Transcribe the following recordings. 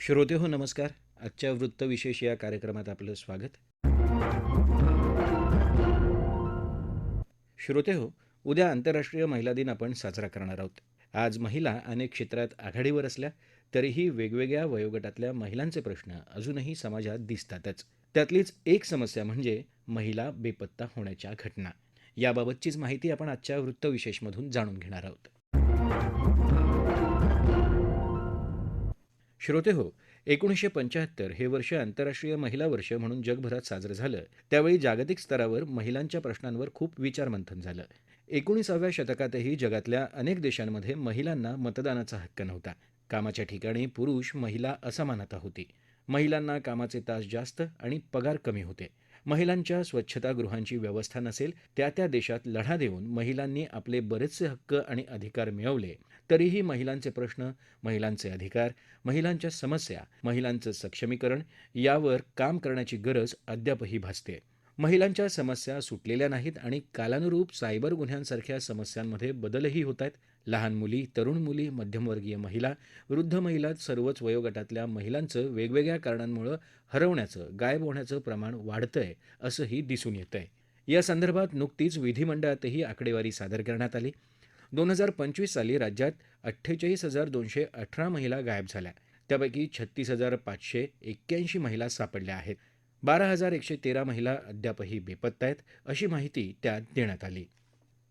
श्रोते हो नमस्कार. आजच्या वृत्तविशेष या कार्यक्रमात आपलं स्वागत. श्रोते हो, उद्या आंतरराष्ट्रीय महिला दिन आपण साजरा करणार आहोत. आज महिला अनेक क्षेत्रात आघाडीवर असल्या तरीही वेगवेगळ्या वयोगटातल्या महिलांचे प्रश्न अजूनही समाजात दिसतातच. त्यातलीच एक समस्या म्हणजे महिला बेपत्ता होण्याच्या घटना. याबाबतचीच माहिती आपण आजच्या वृत्तविशेषमधून जाणून घेणार आहोत. श्रोते हो, 1975 हे वर्ष आंतरराष्ट्रीय महिला वर्ष म्हणून जगभरात साजरं झालं. त्यावेळी जागतिक स्तरावर महिलांच्या प्रश्नांवर खूप विचारमंथन झालं. 19व्या शतकातही जगातल्या अनेक देशांमध्ये महिलांना मतदानाचा हक्क नव्हता. कामाच्या ठिकाणी पुरुष महिला असमानता होती. महिलांना कामाचे तास जास्त आणि पगार कमी होते. महिलांच्या स्वच्छतागृहांची व्यवस्था नसेल. त्या देशात लढा देऊन महिलांनी आपले बरेचसे हक्क आणि अधिकार मिळवले. तरीही महिलांचे प्रश्न, महिलांचे अधिकार, महिलांच्या समस्या, महिलांचं सक्षमीकरण यावर काम करण्याची गरज अद्यापही भासते. महिलांच्या समस्या सुटलेल्या नाहीत आणि कालानुरूप सायबर गुन्ह्यांसारख्या समस्यांमध्ये बदलही होत आहेत. लहान मुली, तरुण मुली, मध्यमवर्गीय महिला, वृद्ध महिला, सर्वच वयोगटातल्या महिलांचं वेगवेगळ्या कारणांमुळे हरवण्याचं, गायब होण्याचं प्रमाण वाढतंय असंही दिसून येतंय. या संदर्भात नुकतीच विधिमंडळातही आकडेवारी सादर करण्यात आली. 2025 साली राज्यात 48,218 महिला गायब झाल्या. त्यापैकी 36,581 महिला सापडल्या आहेत. 12,113 महिला अद्यापही बेपत्ता आहेत, अशी माहिती त्यात देण्यात आली.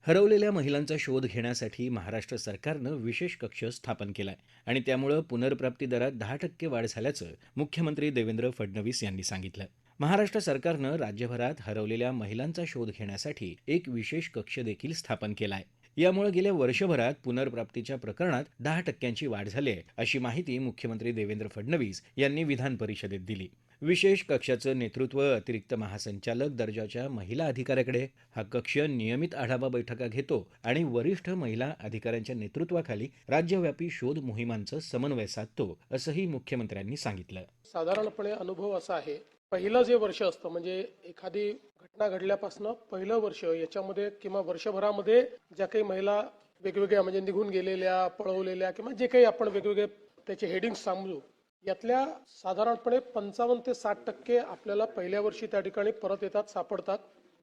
हरवलेल्या महिलांचा शोध घेण्यासाठी महाराष्ट्र सरकारनं विशेष कक्ष स्थापन केलाय आणि त्यामुळे पुनर्प्राप्ती दरात 10% वाढ झाल्याचं मुख्यमंत्री देवेंद्र फडणवीस यांनी सांगितलं. महाराष्ट्र सरकारनं राज्यभरात हरवलेल्या महिलांचा शोध घेण्यासाठी एक विशेष कक्ष देखील स्थापन केला आहे. यामुळे गेल्या वर्षभरात पुनर्प्राप्तीच्या प्रकरणात 10%ची वाढ झाली आहे, अशी माहिती मुख्यमंत्री देवेंद्र फडणवीस यांनी विधान परिषदेत दिली. विशेष कक्षाचं नेतृत्व अतिरिक्त महासंचालक दर्जाच्या महिला अधिकाऱ्याकडे. हा कक्ष नियमित आढावा बैठका घेतो आणि वरिष्ठ महिला अधिकाऱ्यांच्या नेतृत्वाखाली राज्यव्यापी शोध मोहिमांचं समन्वय साधतो, असंही मुख्यमंत्र्यांनी सांगितलं. साधारणपणे अनुभव असा आहे, पहिलं जे वर्ष असतं म्हणजे एखादी घटना घडल्यापासून पहिलं वर्ष याच्यामध्ये किंवा वर्षभरामध्ये ज्या काही महिला वेगवेगळ्या म्हणजे निघून गेलेल्या, पळवलेल्या किंवा जे काही आपण वेगवेगळे त्याचे हेडिंग समजू, यातल्या साधारणपणे 55 ते 60% आपल्याला पहिल्या वर्षी त्या ठिकाणी परत येतात, सापडतात.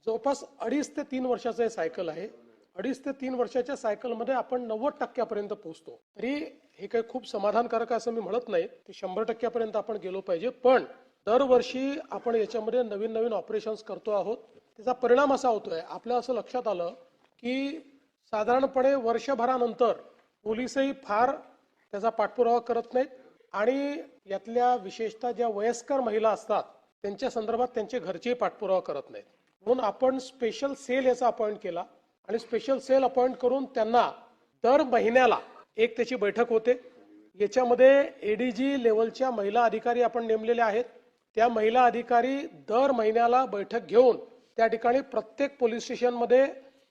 जवळपास 2.5 ते 3 वर्षाचं हे सायकल आहे. 2.5 ते 3 वर्षाच्या सायकलमध्ये आपण 90% पोहोचतो. तरी हे काही खूप समाधानकारक असं मी म्हणत नाही, ते 100% आपण गेलो पाहिजे. पण दरवर्षी आपण याच्यामध्ये नवीन नवीन ऑपरेशन्स करतो आहोत. त्याचा परिणाम असा होतोय, आपल्या असं लक्षात आलं की साधारणपणे वर्षभरानंतर पोलिसही फार त्याचा पाठपुरावा करत नाहीत आणि यातल्या विशेषतः ज्या वयस्कर महिला असतात त्यांच्या संदर्भात त्यांचे घरचे पाठपुरावा करत नाहीत. म्हणून आपण स्पेशल सेल याचा अपॉइंट केला आणि स्पेशल सेल अपॉइंट करून त्यांना दर महिन्याला एक त्याची बैठक होते. याच्यामध्ये एडीजी लेवलच्या महिला अधिकारी आपण नेमलेले आहेत. त्या महिला अधिकारी दर महिन्याला बैठक घेऊन त्या ठिकाणी प्रत्येक पोलीस स्टेशनमध्ये,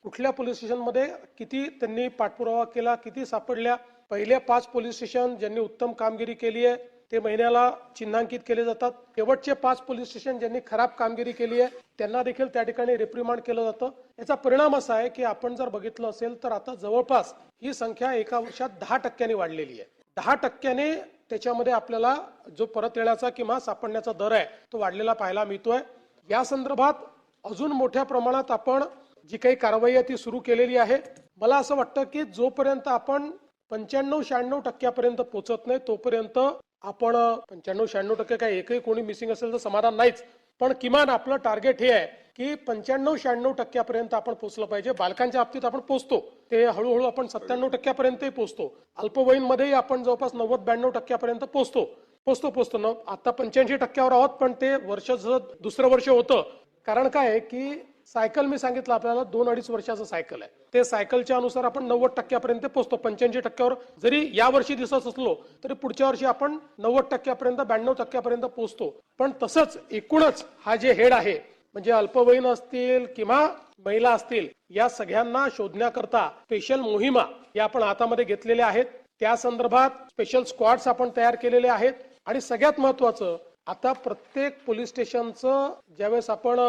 कुठल्या पोलीस स्टेशनमध्ये किती त्यांनी पाठपुरावा केला, किती सापडल्या, पहिल्या 5 पोलीस स्टेशन ज्यांनी उत्तम कामगिरी केली आहे ते महिन्याला चिन्हांकित केले जातात. शेवटचे 5 पोलीस स्टेशन ज्यांनी खराब कामगिरी केली आहे त्यांना देखील त्या ठिकाणी रिप्रिमांड केलं जातं. याचा परिणाम असा आहे की आपण जर बघितलं असेल तर आता जवळपास ही संख्या एका वर्षात 10% वाढलेली आहे. 10% त्याच्यामध्ये आपल्याला जो परत येण्याचा किंवा सापडण्याचा दर आहे तो वाढलेला पाहायला मिळतोय. या संदर्भात अजून मोठ्या प्रमाणात आपण जी काही कारवाई आहे ती सुरू केलेली आहे. मला असं वाटतं की जोपर्यंत आपण 95-96% पोहोचत नाही तोपर्यंत आपण 95-96% काय एकही कोणी मिसिंग असेल तर समाधान नाहीच, पण किमान आपलं टार्गेट हे आहे की 95-96% आपण पोहोचलं पाहिजे. बालकांच्या बाबतीत आपण पोहोचतो, ते हळूहळू आपण 97% पोहोचतो. अल्पवयीनमध्येही आपण जवळपास 90-92% पोहोचतो ना. आता 85% आहोत, पण ते वर्ष दुसरं वर्ष होतं. कारण काय आहे की सायकल मी सांगितलं आपल्याला 2-2.5 वर्षाचं सायकल आहे. ते सायकलच्या अनुसार आपण 90% पोहोचतो. 85% जरी या वर्षी दिसत असलो तरी पुढच्या वर्षी आपण 90% 92% पोहोचतो. पण तसंच एकूणच हा जे हेड आहे म्हणजे अल्पवयीन असतील किंवा महिला असतील या सगळ्यांना शोधण्याकरता स्पेशल मोहिमा या आपण हातामध्ये घेतलेल्या आहेत. त्या संदर्भात स्पेशल स्क्वॉड्स आपण तयार केलेले आहेत आणि सगळ्यात महत्वाचं आता प्रत्येक पोलीस स्टेशनचं ज्यावेळेस आपण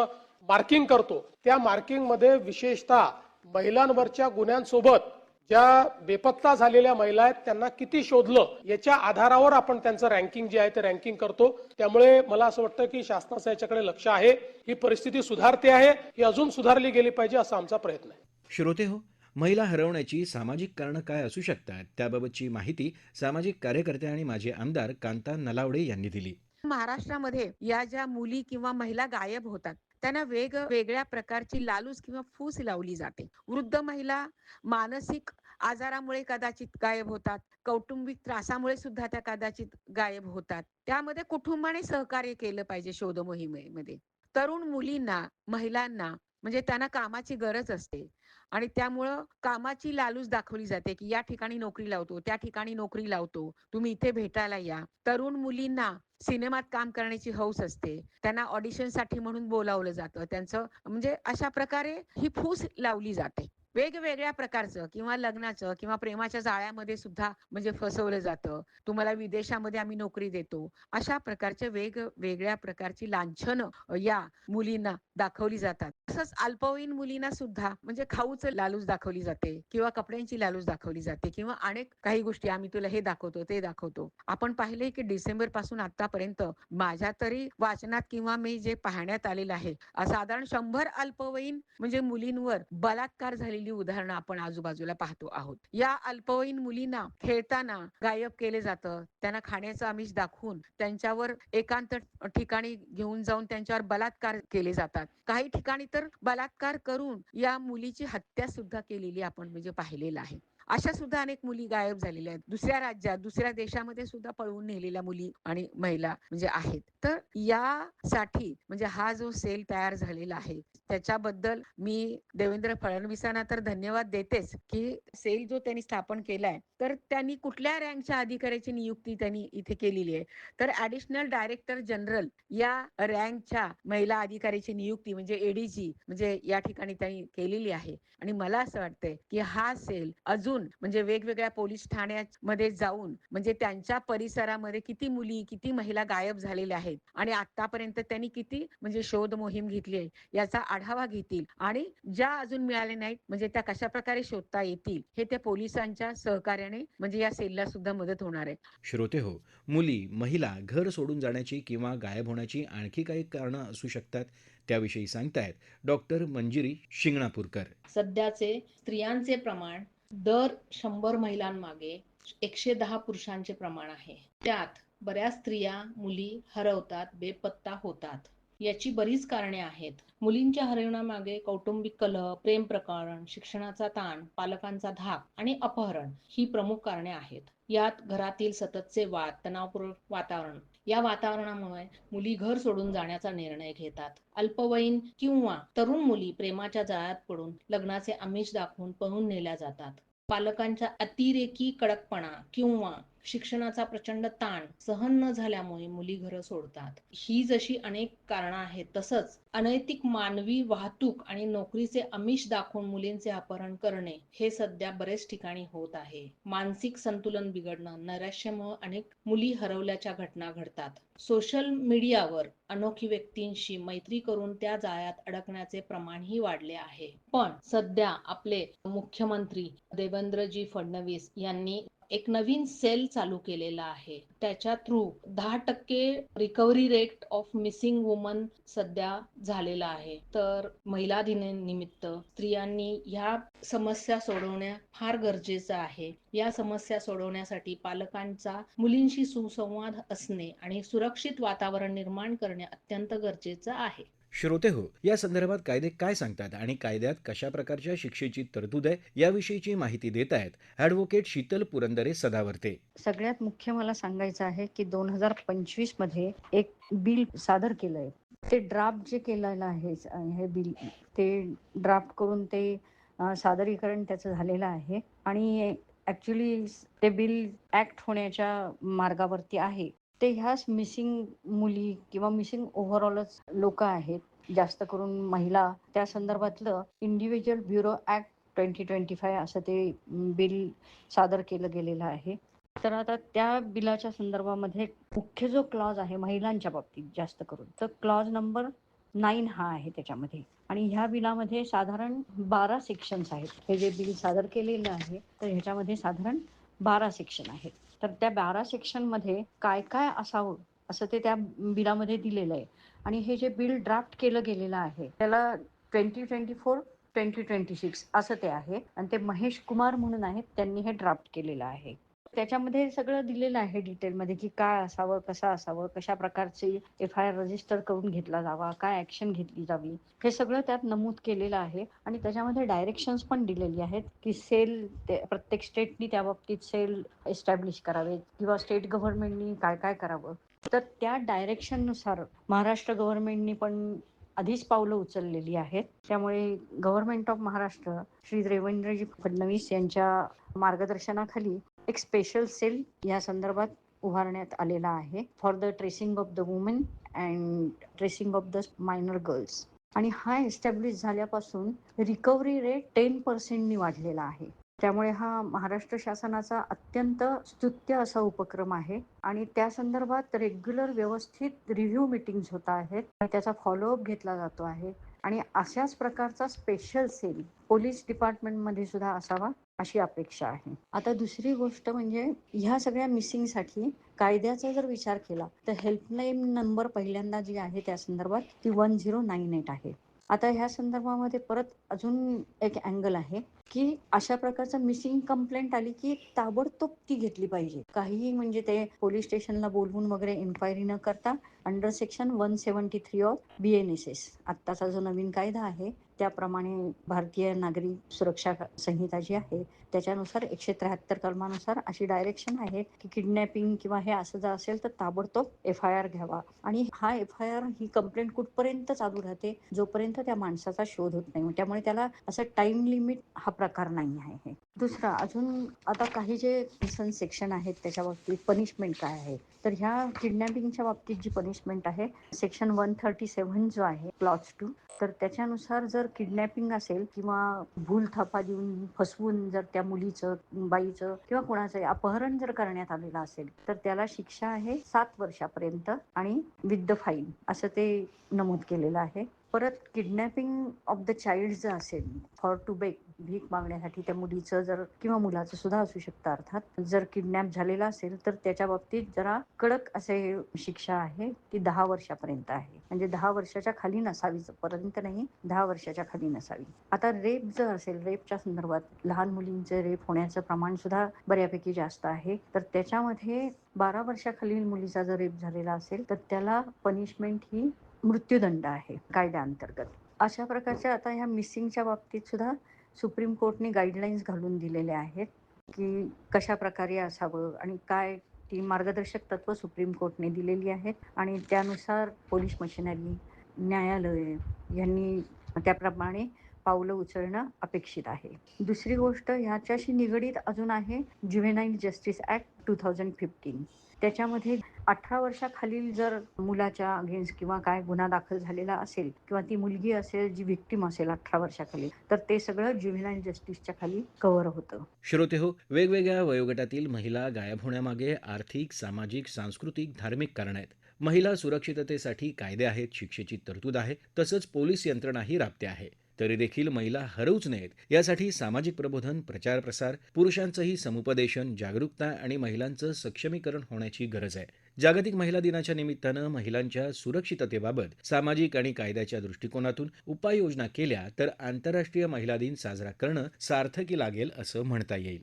मार्किंग करतो त्या मार्किंग मध्ये विशेषतः महिलांवरच्या गुन्ह्यांसोबत ज्या बेपत्ता झालेल्या महिला आहेत त्यांना किती शोधलं याच्या आधारावर आपण त्यांचं रँकिंग जे आहे ते रँकिंग करतो. त्यामुळे मला असं वाटतं की शासनाचं याच्याकडे लक्ष आहे. ही परिस्थिती सुधारते आहे, ही अजून सुधारली गेली पाहिजे असा आमचा प्रयत्न आहे. श्रोते हो, महिला हरवण्याची सामाजिक कारणं काय असू शकतात त्याबाबतची माहिती सामाजिक कार्यकर्ते आणि माजी आमदार कांता नलावडे यांनी दिली. महाराष्ट्रामध्ये या ज्या मुली किंवा महिला गायब होतात त्यांना वेगवेगळ्या प्रकारची लालूच किंवा फूस लावली जाते. वृद्ध महिला मानसिक आजारामुळे कदाचित गायब होतात, कौटुंबिक त्रासामुळे सुद्धा त्या कदाचित गायब होतात. त्यामध्ये कुटुंबाने सहकार्य केलं पाहिजे शोध मोहिमेमध्ये. तरुण मुलींना, महिलांना म्हणजे त्यांना कामाची गरज असते आणि त्यामुळं कामाची लालूच दाखवली जाते की या ठिकाणी नोकरी लावतो, त्या ठिकाणी नोकरी लावतो, तुम्ही इथे भेटायला या. तरुण मुलींना सिनेमात काम करण्याची हौस असते, त्यांना ऑडिशनसाठी म्हणून बोलावलं जातं. त्यांचं म्हणजे अशा प्रकारे ही फूस लावली जाते. वेगवेगळ्या प्रकारचं किंवा लग्नाचं किंवा प्रेमाच्या जाळ्यामध्ये सुद्धा म्हणजे फसवलं जातं. तुम्हाला विदेशामध्ये आम्ही नोकरी देतो. अशा प्रकारच्या वेगवेगळ्या प्रकारची लांछनं या मुलींना दाखवली जातात. तसंच अल्पवयीन मुलींना सुद्धा म्हणजे खाऊचं लालूच दाखवली जाते किंवा कपड्यांची लालूच दाखवली जाते किंवा अनेक काही गोष्टी आम्ही तुला हे दाखवतो, ते दाखवतो. आपण पाहिलंय की डिसेंबर पासून आतापर्यंत माझ्या तरी वाचनात किंवा मी जे पाहण्यात आलेलं आहे, साधारण 100 अल्पवयीन म्हणजे मुलींवर बलात्कार झालेली उदाहरणं आपण आजूबाजूला पाहतो आहोत. या अल्पवयीन मुलींना खेळताना गायब केले जातं. त्यांना खाण्याचं आमिष दाखवून त्यांच्यावर एकांत ठिकाणी घेऊन जाऊन त्यांच्यावर बलात्कार केले जातात. काही ठिकाणी तर बलात्कार करून या मुलीची हत्या सुद्धा केलेली आपण म्हणजे पाहिलेलं आहे. अशा सुद्धा अनेक मुली गायब झालेल्या आहेत. दुसऱ्या राज्यात, दुसऱ्या देशामध्ये सुद्धा पळवून नेलेल्या मुली आणि महिला म्हणजे आहेत. तर यासाठी म्हणजे हा जो सेल तयार झालेला आहे, त्याच्याबद्दल मी देवेंद्र फडणवीसांना तर धन्यवाद देतेच, की सेल जो त्यांनी स्थापन केलाय, तर त्यांनी कुठल्या रँकच्या अधिकाऱ्याची नियुक्ती त्यांनी इथे केलेली आहे. तर ॲडिशनल डायरेक्टर जनरल या रँकच्या महिला अधिकाऱ्याची नियुक्ती म्हणजे एडीजी म्हणजे या ठिकाणी त्यांनी केलेली आहे. आणि मला असं वाटतंय, की हा सेल अजून म्हणजे वेगवेगळ्या पोलीस ठाण्यामध्ये जाऊन म्हणजे त्यांच्या परिसरामध्ये किती मुली, किती महिला गायब झालेल्या आहेत आणि आतापर्यंत त्यांनी किती म्हणजे शोध मोहीम घेतली आहे याचा आढावा घेतील आणि ज्या अजून मिळाल्या नाहीत म्हणजे त्या कशा प्रकारे शोधता येतील हे त्या पोलिसांच्या सहकार्याने म्हणजे या सेलला सुद्धा मदत होणार आहे. श्रोते हो, मुली, महिला घर सोडून जाण्याची किंवा गायब होण्याची आणखी काही कारणं असू शकतात त्याविषयी सांगतायत डॉक्टर मंजिरी शिंगणापूरकर. सध्याचे स्त्रियांचे प्रमाण दर 100 महिलांमागे 110 पुरुषांचे प्रमाण आहे. त्यात बऱ्याच स्त्रिया, मुली हरवतात, बेपत्ता होतात. याची बरीच कारणे आहेत. मुलींच्या हरवण्यामागे कौटुंबिक कलह, प्रेम प्रकरण, शिक्षणाचा ताण, पालकांचा धाक आणि अपहरण ही प्रमुख कारणे आहेत. यात घरातील सततचे वाद, तणावपूर्ण वातावरण या वातावरणामुळे मुली घर सोडून जाण्याचा निर्णय घेतात. अल्पवयीन किंवा तरुण मुली प्रेमाच्या जाळ्यात पडून लग्नाचे आमिष दाखवून पळून नेल्या जातात. पालकांचा अतिरेकी कडकपणा किंवा शिक्षणाचा प्रचंड ताण सहन न झाल्यामुळे मुली घरं सोडतात. ही जशी अनेक कारणं आहेत तसंच अनैतिक मानवी वाहतूक आणि नोकरीचे आमिष दाखवून मुलींचे अपहरण करणे हे सध्या बरेच ठिकाणी होत आहे. मानसिक संतुलन बिघडणं, नैराश्यामुळे अनेक मुली हरवल्याच्या घटना घडतात. सोशल मीडियावर अनोळखी व्यक्तींशी मैत्री करून त्या जाळ्यात अडकण्याचे प्रमाणही वाढले आहे. पण सध्या आपले मुख्यमंत्री देवेंद्रजी फडणवीस यांनी एक नवीन सेल चालू केलेला आहे. त्याच्या through 10% recovery rate of missing woman सध्या झालेला आहे. तर महिला दिनानिमित्त स्त्रियांनी ह्या समस्या सोडवण्या फार गरजेचं आहे. या समस्या सोडवण्यासाठी पालकांचा मुलींशी सुसंवाद असणे आणि सुरक्षित वातावरण निर्माण करणे अत्यंत गरजेचं आहे. श्रोते हो, या संदर्भात कायदे काय सांगतात आणि कायद्यात कशा प्रकारच्या शिक्षेची तरतूद आहे याविषयीची माहिती देत आहेत ॲडव्होकेट शीतल पुरंदरे सदावर्ते. सगळ्यात मुख्य मला सांगायचं आहे की 2025 मध्ये एक बिल सादर केलंय. ते ड्राफ्ट जे केलेलं आहे हे बिल ते ड्राफ्ट करून ते सादरीकरण त्याचं झालेलं आहे आणि ऍक्च्युली ते बिल ऍक्ट होण्याच्या मार्गावरती आहे. ते ह्याच मिसिंग मुली किंवा मिसिंग ओव्हरऑलच लोक आहेत, जास्त करून महिला. त्या संदर्भातलं इंडिव्हिज्युअल ब्युरो ऍक्ट 2025 असं ते बिल सादर केलं गेलेलं आहे. तर आता त्या बिलाच्या संदर्भामध्ये मुख्य जो क्लॉज आहे महिलांच्या बाबतीत जास्त करून, तर क्लॉज नंबर 9 हा आहे त्याच्यामध्ये. आणि ह्या बिलामध्ये साधारण 12 सेक्शन्स आहेत. हे जे बिल सादर केलेलं आहे तर ह्याच्यामध्ये साधारण 12 सेक्शन आहेत. तर त्या 12 सेक्शनमध्ये काय काय असावं असं ते त्या बिलामध्ये दिलेलं आहे. आणि हे जे बिल ड्राफ्ट केलं गेलेलं आहे त्याला 2024-2026 असं ते आहे. आणि ते महेश कुमार म्हणून आहेत, त्यांनी हे ड्राफ्ट केलेलं आहे. त्याच्यामध्ये सगळं दिलेलं आहे डिटेलमध्ये की काय असावं, कसं असावं, कशा प्रकारचे FIR रजिस्टर करून घेतला जावा, काय ऍक्शन घेतली जावी, हे सगळं त्यात नमूद केलेलं आहे. आणि त्याच्यामध्ये डायरेक्शन्स पण दिलेली आहेत की सेल प्रत्येक स्टेटनी त्या बाबतीत सेल एस्टॅब्लिश करावेत किंवा स्टेट गव्हर्नमेंटनी काय काय करावं. तर त्या डायरेक्शननुसार महाराष्ट्र गव्हर्नमेंटनी पण आधीच पावलं उचललेली आहेत. त्यामुळे गव्हर्नमेंट ऑफ महाराष्ट्र श्री देवेंद्रजी फडणवीस यांच्या मार्गदर्शनाखाली एक स्पेशल सेल या संदर्भात उभारण्यात आलेला आहे for the tracing of the women and tracing of the minor girls. आणि हा एस्टॅब्लिश झाल्यापासून रिकव्हरी रेट 10% वाढलेला आहे. त्यामुळे हा महाराष्ट्र शासनाचा अत्यंत स्तुत्य असा उपक्रम आहे. आणि त्या संदर्भात रेग्युलर व्यवस्थित रिव्ह्यू मीटिंग्स होत आहेत, त्याचा फॉलोअप घेतला जातो आहे. आणि अशाच प्रकारचा स्पेशल सेल पोलीस डिपार्टमेंटमध्ये सुद्धा असावा अशी अपेक्षा आहे. आता दुसरी गोष्ट म्हणजे ह्या सगळ्या मिसिंगसाठी कायद्याचा जर विचार केला तर हेल्पलाईन नंबर पहिल्यांदा जी आहे त्या संदर्भात ती 1098 आहे. आता ह्या संदर्भामध्ये परत अजून एक अँगल आहे की अशा प्रकारचं मिसिंग कंप्लेंट आली की ताबडतोब ती घेतली पाहिजे. काहीही म्हणजे ते पोलीस स्टेशनला बोलवून वगैरे इन्क्वायरी न करता अंडर सेक्शन 173 ऑफ BNSS आत्ताचा जो नवीन कायदा आहे त्याप्रमाणे भारतीय नागरिक सुरक्षा संहिता जी आहे त्याच्यानुसार 173 कलमानुसार अशी डायरेक्शन आहे की किडनॅपिंग किंवा हे असं जर असेल तर ताबडतोब FIR घ्यावा. आणि हा FIR ही कंप्लेंट कुठपर्यंत चालू राहते जोपर्यंत त्या माणसाचा शोध होत नाही. त्यामुळे त्याला असं टाइम लिमिट हा प्रकार नाही आहे. दुसरा अजून आता काही जे सेक्शन आहेत त्याच्या बाबतीत पनिशमेंट काय आहे तर ह्या किडनॅपिंगच्या बाबतीत जी पनिशमेंट आहे सेक्शन 137 जो आहे क्लॉज 2 तर त्याच्यानुसार जर किडनॅपिंग असेल किंवा भूल थापा देऊन फसवून जर त्या मुलीचं बाईचं किंवा कोणाचं अपहरण जर करण्यात आलेलं असेल तर त्याला शिक्षा आहे 7 वर्षापर्यंत आणि विथ द फाईन असं ते नमूद केलेलं आहे. परत किडनॅपिंग ऑफ द चाइल्ड जर असेल फॉर टू बेक भीक मागण्यासाठी त्या मुलीचं जर किंवा मुलाचं सुद्धा असू शकतं अर्थात जर किडनॅप झालेला असेल तर त्याच्या बाबतीत जरा कडक असे शिक्षा आहे ती 10 वर्षापर्यंत आहे. म्हणजे 10 वर्षाच्या खाली नसावी पर्यंत नाही 10 वर्षाच्या खाली नसावी. आता रेप जर असेल रेपच्या संदर्भात लहान मुलींचे रेप होण्याचं प्रमाण सुद्धा बऱ्यापैकी जास्त आहे तर त्याच्यामध्ये 12 वर्षाखालील मुलीचा जर रेप झालेला असेल तर त्याला पनिशमेंट ही मृत्यूदंड आहे कायद्याअंतर्गत. अशा प्रकारच्या आता ह्या मिसिंगच्या बाबतीत सुद्धा सुप्रीम कोर्टने गाईडलाईन्स घालून दिलेले आहेत की कशा प्रकारे असावं आणि काय ती मार्गदर्शक तत्व सुप्रीम कोर्टने दिलेली आहेत. आणि त्यानुसार पोलीस मशिनरी न्यायालय यांनी त्याप्रमाणे पावलं उचलणं अपेक्षित आहे. दुसरी गोष्ट ह्याच्याशी निगडीत अजून आहे ज्युव्हेनाईल जस्टिस ऍक्ट 2015. त्याच्यामध्ये 18 वर्षाखालील जर मुलाच्या अगेन्स्ट किंवा काय गुन्हा दाखल झालेला असेल किंवा ती मुलगी असेल जी विक्टीम असेल 18 वर्षाखाली तर ते सगळं ज्युव्हेनाईल जस्टिसच्या खाली कव्हर होतं. श्रोतेहो, वेगवेगळ्या वयोगटातील महिला गायब होण्यामागे आर्थिक, सामाजिक, सांस्कृतिक, धार्मिक कारण आहेत. महिला सुरक्षिततेसाठी कायदे आहेत, शिक्षेची तरतूद आहे, तसंच पोलीस यंत्रणाही राबते आहे. तरी देखील महिला हरवूच नयेत यासाठी सामाजिक प्रबोधन, प्रचार प्रसार, पुरुषांचंही समुपदेशन, जागरूकता आणि महिलांचं सक्षमीकरण होण्याची गरज आहे. जागतिक महिला दिनाच्या निमित्तानं महिलांच्या सुरक्षिततेबाबत सामाजिक आणि कायद्याच्या दृष्टिकोनातून उपाययोजना केल्या तर आंतरराष्ट्रीय महिला दिन साजरा करणं सार्थकी लागेल असं म्हणता येईल.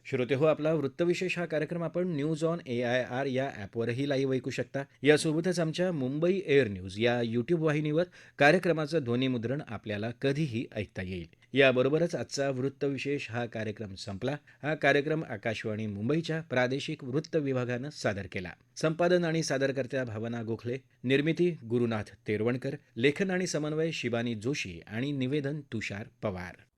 श्रोतेहो, आपला वृत्तविशेष हा कार्यक्रम आपण न्यूज ऑन AIR या ॲपवरही लाईव्ह ऐकू शकता. यासोबतच आमच्या मुंबई एअर न्यूज या यूट्यूब वाहिनीवर कार्यक्रमाचं ध्वनिमुद्रण आपल्याला कधीही ऐकता येईल. याबरोबरच आजचा वृत्तविशेष हा कार्यक्रम संपला. हा कार्यक्रम आकाशवाणी मुंबईच्या प्रादेशिक वृत्त विभागानं सादर केला. संपादन आणि सादरकर्त्या भावना गोखले, निर्मिती गुरुनाथ तेरवणकर, लेखन आणि समन्वय शिबानी जोशी आणि निवेदन तुषार पवार.